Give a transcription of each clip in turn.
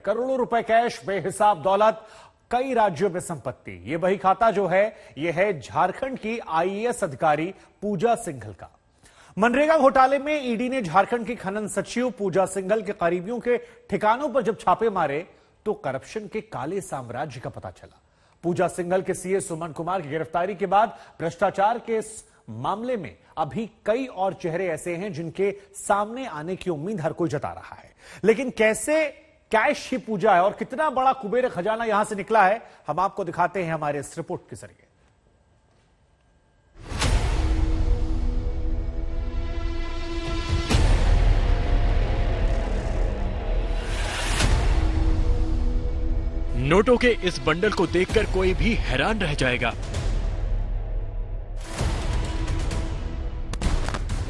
करोड़ों रुपए कैश, बेहिसाब दौलत, कई राज्यों में संपत्ति। ये वही खाता जो है, ये है झारखंड की आईएएस अधिकारी पूजा सिंघल का। मनरेगा घोटाले में ईडी ने झारखंड की खनन सचिव पूजा सिंघल के करीबियों के ठिकानों पर जब छापे मारे तो करप्शन के काले साम्राज्य का पता चला। पूजा सिंघल के सीए सुमन कुमार की गिरफ्तारी के बाद भ्रष्टाचार के इस मामले में अभी कई और चेहरे ऐसे हैं जिनके सामने आने की उम्मीद हर कोई जता रहा है। लेकिन कैसे कैश ही पूजा है और कितना बड़ा कुबेर खजाना यहां से निकला है, हम आपको दिखाते हैं हमारे इस रिपोर्ट के जरिए। नोटों के इस बंडल को देखकर कोई भी हैरान रह जाएगा।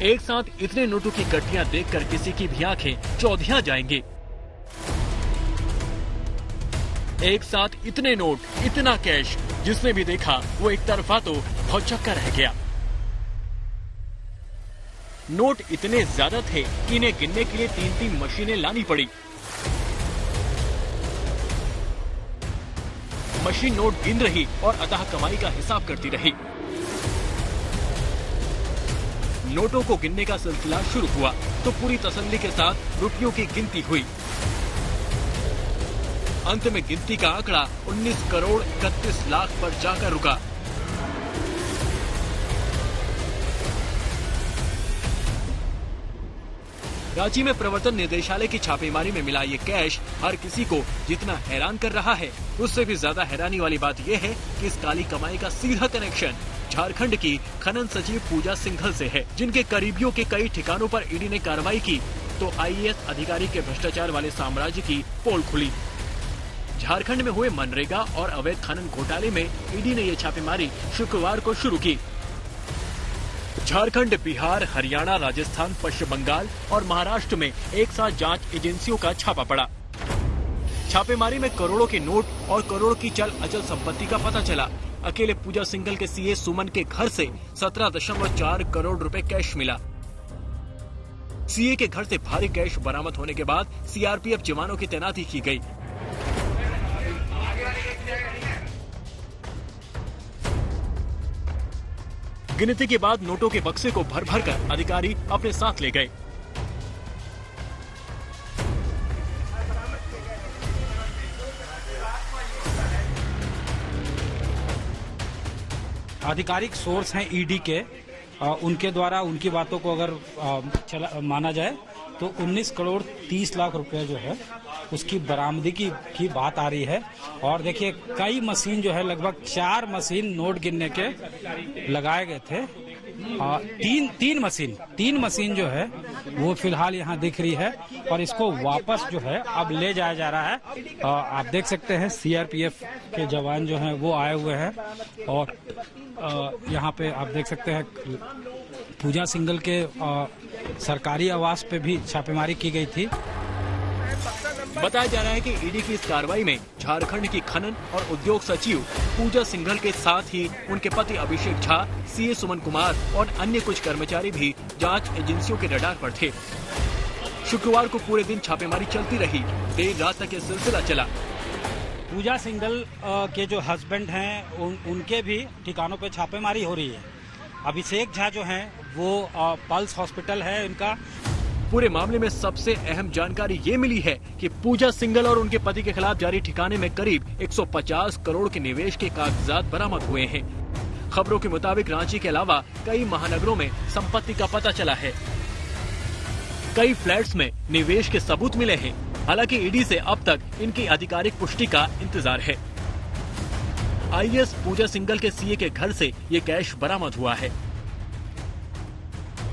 एक साथ इतने नोटों की गठियां देखकर किसी की भी आंखें चौधिया जाएंगी। एक साथ इतने नोट, इतना कैश, जिसने भी देखा वो एक तरफा तो भौचक्का रह गया। नोट इतने ज्यादा थे कि इन्हें गिनने के लिए 3-3 मशीनें लानी पड़ी। मशीन नोट गिन रही और अतः कमाई का हिसाब करती रही। नोटों को गिनने का सिलसिला शुरू हुआ तो पूरी तसल्ली के साथ रुपयों की गिनती हुई। अंत में गिनती का आंकड़ा 19 करोड़ 31 लाख पर जाकर रुका। रांची में प्रवर्तन निदेशालय की छापेमारी में मिला ये कैश हर किसी को जितना हैरान कर रहा है, उससे भी ज्यादा हैरानी वाली बात यह है कि इस काली कमाई का सीधा कनेक्शन झारखंड की खनन सचिव पूजा सिंघल से है, जिनके करीबियों के कई ठिकानों पर ईडी ने कार्रवाई की तो आईएएस अधिकारी के भ्रष्टाचार वाले साम्राज्य की पोल खुली। झारखंड में हुए मनरेगा और अवैध खनन घोटाले में ईडी ने यह छापेमारी शुक्रवार को शुरू की। झारखंड, बिहार, हरियाणा, राजस्थान, पश्चिम बंगाल और महाराष्ट्र में एक साथ जांच एजेंसियों का छापा पड़ा। छापेमारी में करोड़ों के नोट और करोड़ों की चल अचल संपत्ति का पता चला। अकेले पूजा सिंघल के सीए सुमन के घर से 17.4 करोड़ रुपए कैश मिला। सीए के घर से भारी कैश बरामद होने के बाद सीआरपीएफ जवानों की तैनाती की गई। गिनती के बाद नोटों के बक्से को भर भर कर अधिकारी अपने साथ ले गए। आधिकारिक सोर्स हैं ईडी के, उनके द्वारा उनकी बातों को अगर माना जाए तो 19 करोड़ 30 लाख रुपए जो है उसकी बरामदी की बात आ रही है। और देखिए कई मशीन जो है, लगभग 4 मशीन नोट गिनने के लगाए गए थे। तीन मशीन जो है वो फिलहाल यहाँ दिख रही है और इसको वापस जो है अब ले जाया जा रहा है। आप देख सकते हैं सीआरपीएफ के जवान जो हैं वो आए हुए हैं और यहाँ पे आप देख सकते हैं पूजा सिंघल के सरकारी आवास पे भी छापेमारी की गई थी। बताया जा रहा है कि ईडी की इस कार्रवाई में झारखंड की खनन और उद्योग सचिव पूजा सिंघल के साथ ही उनके पति अभिषेक झा, सीए सुमन कुमार और अन्य कुछ कर्मचारी भी जांच एजेंसियों के रडार पर थे। शुक्रवार को पूरे दिन छापेमारी चलती रही। देर रात तक ये सिलसिला चला। पूजा सिंघल के जो हस्बैंड हैं उनके भी ठिकानों पे छापेमारी हो रही है। अभिषेक झा जो हैं वो पल्स हॉस्पिटल है इनका। पूरे मामले में सबसे अहम जानकारी ये मिली है कि पूजा सिंघल और उनके पति के खिलाफ जारी ठिकाने में करीब 150 करोड़ के निवेश के कागजात बरामद हुए हैं। खबरों के मुताबिक रांची के अलावा कई महानगरों में संपत्ति का पता चला है। कई फ्लैट्स में निवेश के सबूत मिले हैं। हालांकि ईडी से अब तक इनकी आधिकारिक पुष्टि का इंतजार है। आईएएस पूजा सिंघल के सीए के घर से ये कैश बरामद हुआ है।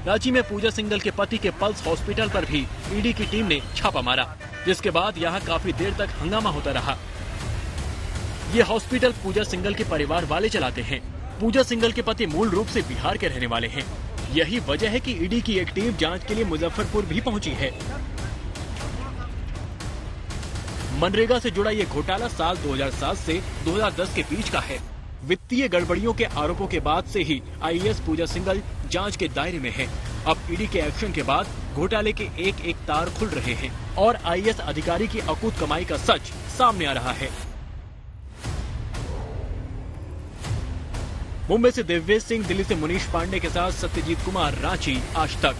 रांची में पूजा सिंघल के पति के पल्स हॉस्पिटल पर भी ईडी की टीम ने छापा मारा, जिसके बाद यहां काफी देर तक हंगामा होता रहा। ये हॉस्पिटल पूजा सिंघल के परिवार वाले चलाते हैं। पूजा सिंघल के पति मूल रूप से बिहार के रहने वाले हैं। यही वजह है कि ईडी की एक टीम जांच के लिए मुजफ्फरपुर भी पहुंची है। मनरेगा से जुड़ा ये घोटाला साल 2007 से 2010 के बीच का है। वित्तीय गड़बड़ियों के आरोपों के बाद से ही आईएएस पूजा सिंघल जांच के दायरे में है। अब ईडी के एक्शन के बाद घोटाले के एक एक तार खुल रहे हैं और आईएएस अधिकारी की अकूत कमाई का सच सामने आ रहा है। मुंबई से दिव्येश सिंह, दिल्ली से मुनीश पांडे के साथ सत्यजीत कुमार, रांची, आज तक।